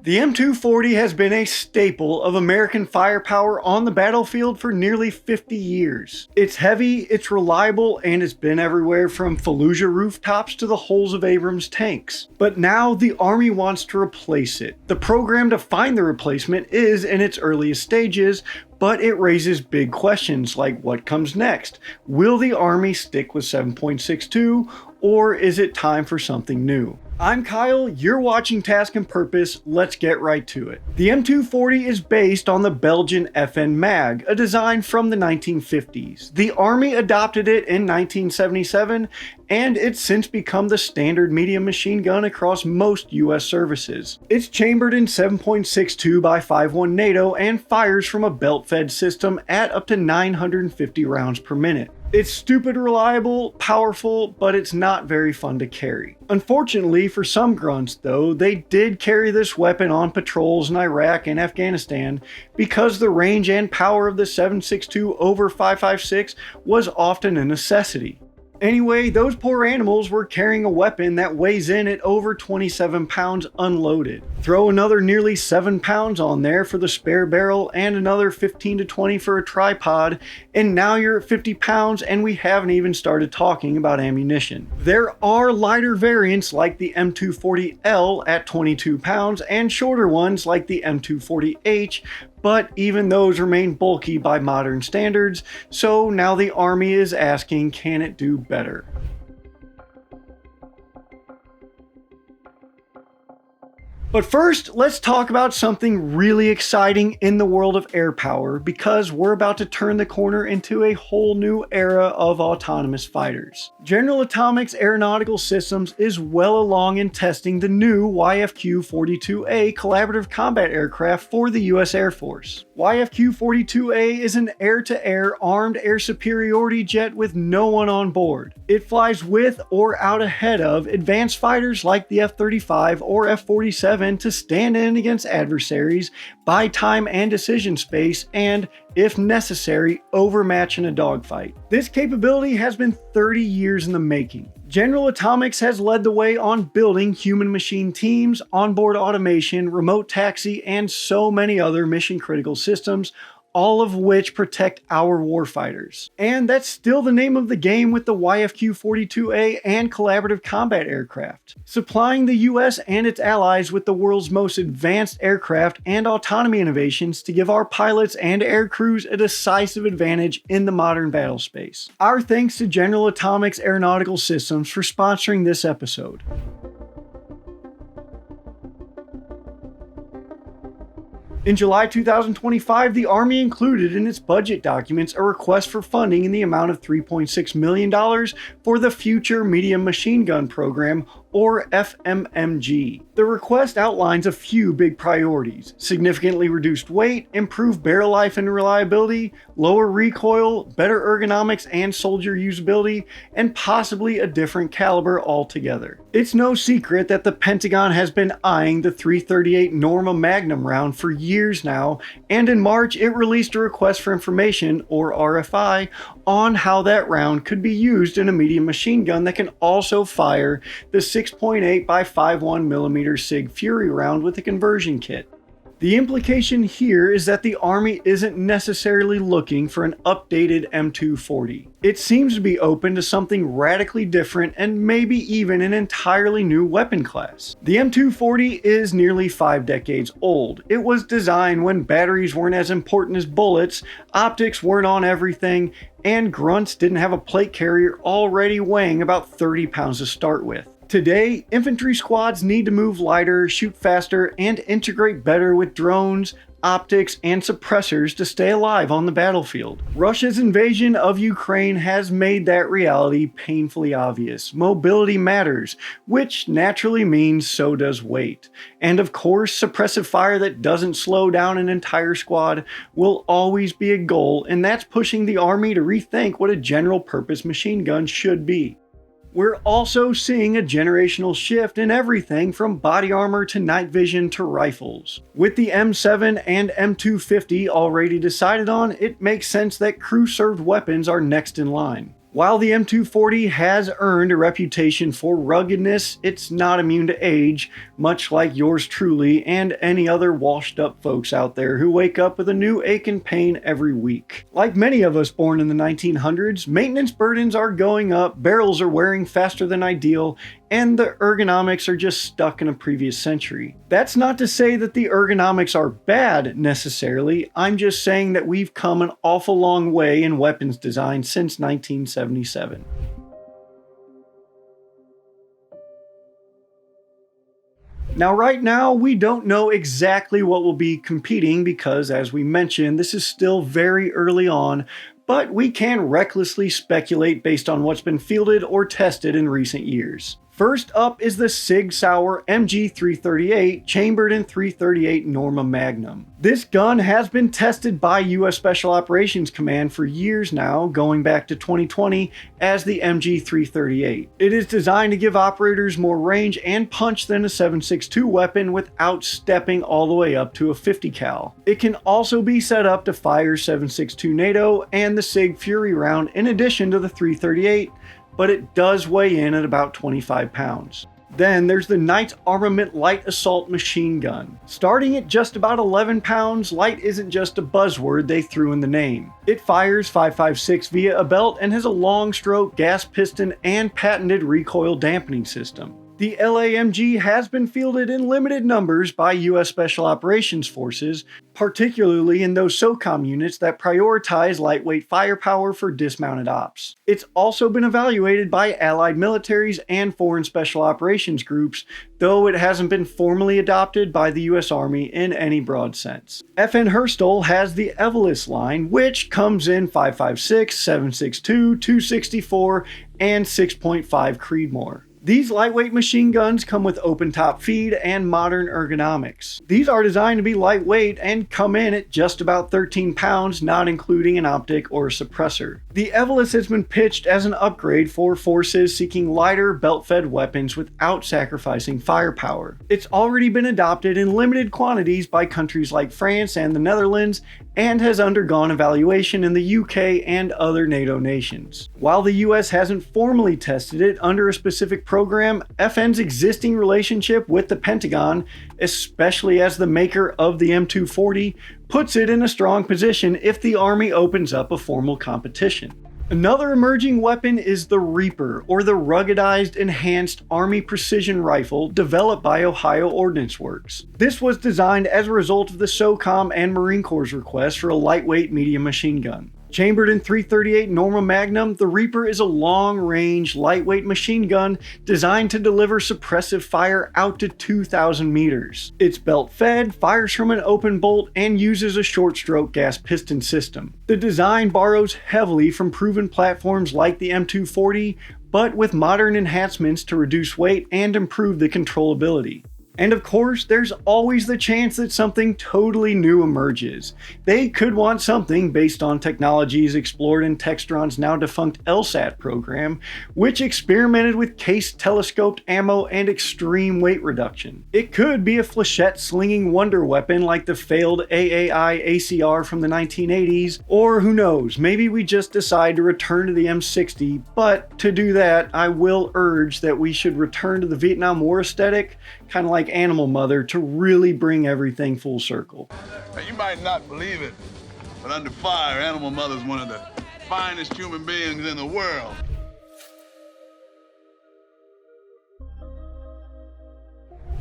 The M240 has been a staple of American firepower on the battlefield for nearly 50 years. It's heavy, it's reliable, and it's been everywhere from Fallujah rooftops to the hulls of Abrams tanks. But now the Army wants to replace it. The program to find the replacement is in its earliest stages, but it raises big questions like what comes next? Will the Army stick with 7.62, or is it time for something new? I'm Kyle, you're watching Task and Purpose, let's get right to it. The M240 is based on the Belgian FN Mag, a design from the 1950s. The Army adopted it in 1977, and it's since become the standard medium machine gun across most US services. It's chambered in 7.62 by 5.1 NATO and fires from a belt-fed system at up to 950 rounds per minute. It's stupid reliable, powerful, but it's not very fun to carry. Unfortunately for some grunts though, they did carry this weapon on patrols in Iraq and Afghanistan because the range and power of the 7.62 over 5.56 was often a necessity. Anyway, those poor animals were carrying a weapon that weighs in at over 27 pounds unloaded. Throw another nearly 7 pounds on there for the spare barrel and another 15 to 20 for a tripod, and now you're at 50 pounds and we haven't even started talking about ammunition. There are lighter variants like the M240L at 22 pounds and shorter ones like the M240H, but even those remain bulky by modern standards, so now the Army is asking, can it do better? But first, let's talk about something really exciting in the world of air power, because we're about to turn the corner into a whole new era of autonomous fighters. General Atomics Aeronautical Systems is well along in testing the new YFQ-42A collaborative combat aircraft for the US Air Force. YFQ-42A is an air-to-air armed air superiority jet with no one on board. It flies with or out ahead of advanced fighters like the F-35 or F-47 to stand in against adversaries, buy time and decision space, and, if necessary, overmatch in a dogfight. This capability has been 30 years in the making. General Atomics has led the way on building human-machine teams, onboard automation, remote taxi, and so many other mission-critical systems, all of which protect our warfighters. And that's still the name of the game with the YFQ-42A and collaborative combat aircraft, supplying the US and its allies with the world's most advanced aircraft and autonomy innovations to give our pilots and air crews a decisive advantage in the modern battle space. Our thanks to General Atomics Aeronautical Systems for sponsoring this episode. In July 2025, the Army included in its budget documents a request for funding in the amount of $3.6 million for the Future Medium Machine Gun Program, or FMMG. The request outlines a few big priorities: significantly reduced weight, improved barrel life and reliability, lower recoil, better ergonomics and soldier usability, and possibly a different caliber altogether. It's no secret that the Pentagon has been eyeing the .338 Norma Magnum round for years now, and in March it released a request for information, or RFI, on how that round could be used in a medium machine gun that can also fire the 6.8 by 5.1 millimeter SIG Fury round with a conversion kit. The implication here is that the Army isn't necessarily looking for an updated M240. It seems to be open to something radically different and maybe even an entirely new weapon class. The M240 is nearly 5 decades old. It was designed when batteries weren't as important as bullets, optics weren't on everything, and grunts didn't have a plate carrier already weighing about 30 pounds to start with. Today, infantry squads need to move lighter, shoot faster, and integrate better with drones, optics, and suppressors to stay alive on the battlefield. Russia's invasion of Ukraine has made that reality painfully obvious. Mobility matters, which naturally means so does weight. And of course, suppressive fire that doesn't slow down an entire squad will always be a goal, and that's pushing the Army to rethink what a general-purpose machine gun should be. We're also seeing a generational shift in everything from body armor to night vision to rifles. With the M7 and M240 already decided on, it makes sense that crew-served weapons are next in line. While the M240 has earned a reputation for ruggedness, it's not immune to age, much like yours truly and any other washed up folks out there who wake up with a new ache and pain every week. Like many of us born in the 1900s, maintenance burdens are going up, barrels are wearing faster than ideal, and the ergonomics are just stuck in a previous century. That's not to say that the ergonomics are bad necessarily, I'm just saying that we've come an awful long way in weapons design since 1977. Now, right now, we don't know exactly what will be competing because, as we mentioned, this is still very early on, but we can recklessly speculate based on what's been fielded or tested in recent years. First up is the SIG MG 338, chambered in 338 Norma Magnum. This gun has been tested by US Special Operations Command for years now, going back to 2020 as the MG 338. It is designed to give operators more range and punch than a 7.62 weapon without stepping all the way up to a 50 cal. It can also be set up to fire 7.62 NATO and the SIG Fury round in addition to the 338, but it does weigh in at about 25 pounds. Then there's the Knight's Armament Light Assault Machine Gun. Starting at just about 11 pounds, light isn't just a buzzword they threw in the name. It fires 5.56 via a belt and has a long stroke gas piston and patented recoil dampening system. The LAMG has been fielded in limited numbers by US Special Operations Forces, particularly in those SOCOM units that prioritize lightweight firepower for dismounted ops. It's also been evaluated by allied militaries and foreign special operations groups, though it hasn't been formally adopted by the US Army in any broad sense. FN Herstol has the Evolys line, which comes in 5.56, 7.62, 264, and 6.5 Creedmoor. These lightweight machine guns come with open top feed and modern ergonomics. These are designed to be lightweight and come in at just about 13 pounds, not including an optic or a suppressor. The Evolys has been pitched as an upgrade for forces seeking lighter belt-fed weapons without sacrificing firepower. It's already been adopted in limited quantities by countries like France and the Netherlands, and has undergone evaluation in the UK and other NATO nations. While the US hasn't formally tested it under a specific program, FN's existing relationship with the Pentagon, especially as the maker of the M240, puts it in a strong position if the Army opens up a formal competition. Another emerging weapon is the REAPR, or the Ruggedized Enhanced Army Precision Rifle developed by Ohio Ordnance Works. This was designed as a result of the SOCOM and Marine Corps' request for a lightweight medium machine gun. Chambered in 338 Norma Magnum, the REAPR is a long-range, lightweight machine gun designed to deliver suppressive fire out to 2,000 meters. It's belt-fed, fires from an open bolt, and uses a short-stroke gas piston system. The design borrows heavily from proven platforms like the M240, but with modern enhancements to reduce weight and improve the controllability. And of course, there's always the chance that something totally new emerges. They could want something based on technologies explored in Textron's now defunct LSAT program, which experimented with case telescoped ammo and extreme weight reduction. It could be a flechette slinging wonder weapon like the failed AAI ACR from the 1980s, or who knows, maybe we just decide to return to the M60, but to do that, I will urge that we should return to the Vietnam War aesthetic, kind of like Animal Mother, to really bring everything full circle. Now, you might not believe it, but under fire, Animal Mother is one of the finest human beings in the world.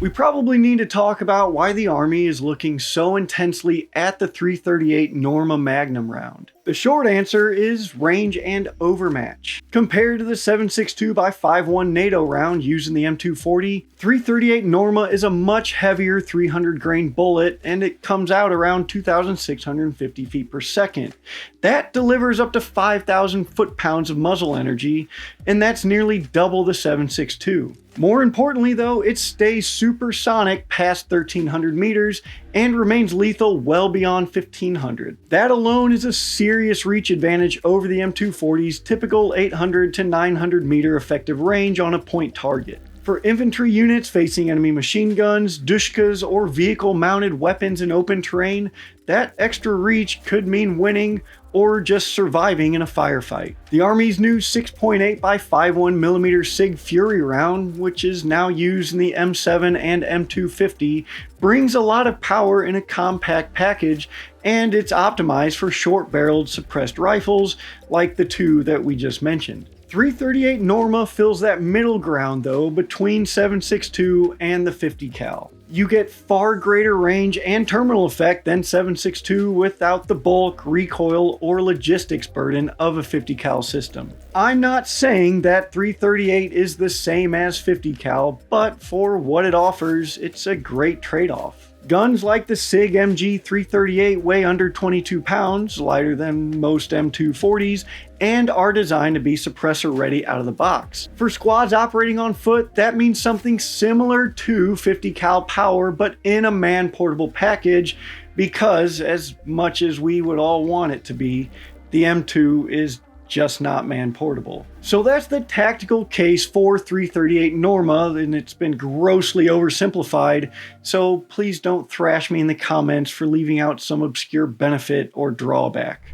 We probably need to talk about why the Army is looking so intensely at the 338 Norma Magnum round. The short answer is range and overmatch. Compared to the 7.62 by 5.1 NATO round used in the M240, 338 Norma is a much heavier 300 grain bullet, and it comes out around 2,650 feet per second. That delivers up to 5,000 foot-pounds of muzzle energy, and that's nearly double the 7.62. More importantly though, it stays supersonic past 1,300 meters and remains lethal well beyond 1,500. That alone is a serious reach advantage over the M240's typical 800 to 900 meter effective range on a point target. For infantry units facing enemy machine guns, dushkas, or vehicle-mounted weapons in open terrain, that extra reach could mean winning or just surviving in a firefight. The Army's new 6.8 by 5.1mm SIG Fury round, which is now used in the M7 and M240, brings a lot of power in a compact package, and it's optimized for short-barreled suppressed rifles like the two that we just mentioned. 338 Norma fills that middle ground though between 7.62 and the 50 cal. You get far greater range and terminal effect than 7.62 without the bulk, recoil, or logistics burden of a 50 cal system. I'm not saying that 338 is the same as 50 cal, but for what it offers, it's a great trade-off. Guns like the SIG MG 338 weigh under 22 pounds, lighter than most M240s, and are designed to be suppressor ready out of the box. For squads operating on foot, that means something similar to 50 cal power, but in a man-portable package, because as much as we would all want it to be, the M2 is just not man-portable. So that's the tactical case for 338 Norma, and it's been grossly oversimplified, so please don't thrash me in the comments for leaving out some obscure benefit or drawback.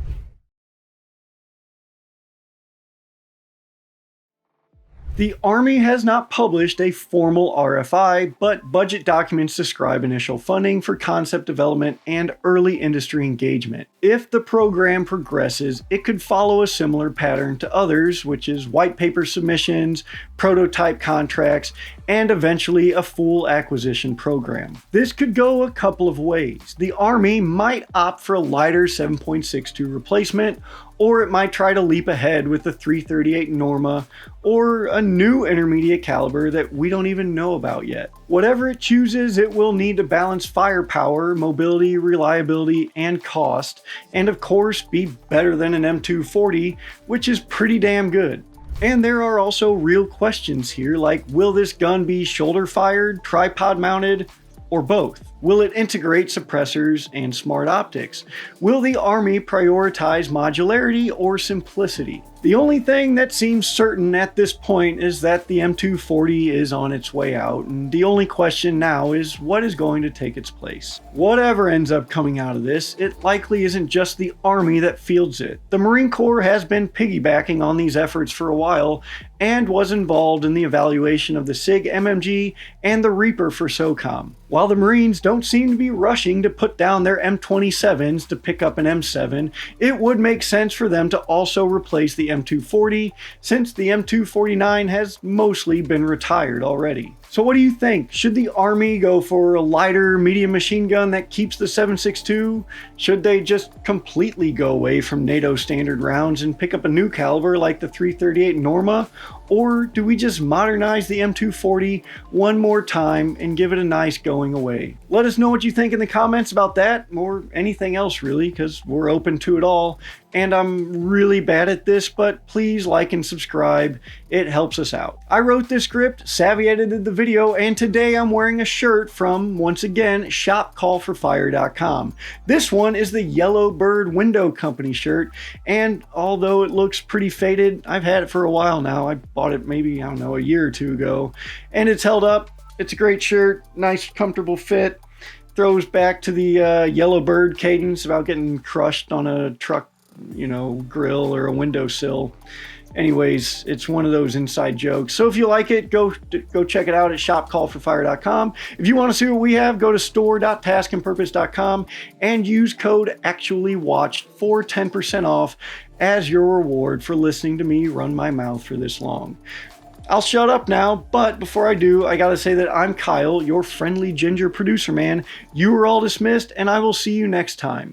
The Army has not published a formal RFI, but budget documents describe initial funding for concept development and early industry engagement. If the program progresses, it could follow a similar pattern to others, which is white paper submissions, prototype contracts, and eventually a full acquisition program. This could go a couple of ways. The Army might opt for a lighter 7.62 replacement, or it might try to leap ahead with the 338 Norma or a new intermediate caliber that we don't even know about yet. Whatever it chooses, it will need to balance firepower, mobility, reliability, and cost, and of course be better than an M240, which is pretty damn good. And there are also real questions here, like will this gun be shoulder fired, tripod mounted, or both? Will it integrate suppressors and smart optics? Will the Army prioritize modularity or simplicity? The only thing that seems certain at this point is that the M240 is on its way out, and the only question now is what is going to take its place. Whatever ends up coming out of this, it likely isn't just the Army that fields it. The Marine Corps has been piggybacking on these efforts for a while and was involved in the evaluation of the SIG MG and the REAPR for SOCOM. While the Marines don't seem to be rushing to put down their M27s to pick up an M7, it would make sense for them to also replace the M240, since the M249 has mostly been retired already. So what do you think? Should the Army go for a lighter medium machine gun that keeps the 7.62? Should they just completely go away from NATO standard rounds and pick up a new caliber like the 338 Norma? Or do we just modernize the M240 one more time and give it a nice going away? Let us know what you think in the comments about that, or anything else really, because we're open to it all. And I'm really bad at this, but please like and subscribe. It helps us out. I wrote this script, Savvy edited the video, and today I'm wearing a shirt from, once again, shopcallforfire.com. This one is the Yellow Bird Window Company shirt, and although it looks pretty faded, I've had it for a while now. I bought it maybe, I don't know, a year or two ago, and it's held up. It's a great shirt, nice comfortable fit, throws back to the Yellow Bird cadence about getting crushed on a truck, you know, grill or a windowsill. Anyways, it's one of those inside jokes. So if you like it, go check it out at shopcallforfire.com. If you want to see what we have, go to store.taskandpurpose.com and use code ACTUALLYWATCHED for 10% off as your reward for listening to me run my mouth for this long. I'll shut up now, but before I do, I gotta say that I'm Kyle, your friendly ginger producer man. You are all dismissed, and I will see you next time.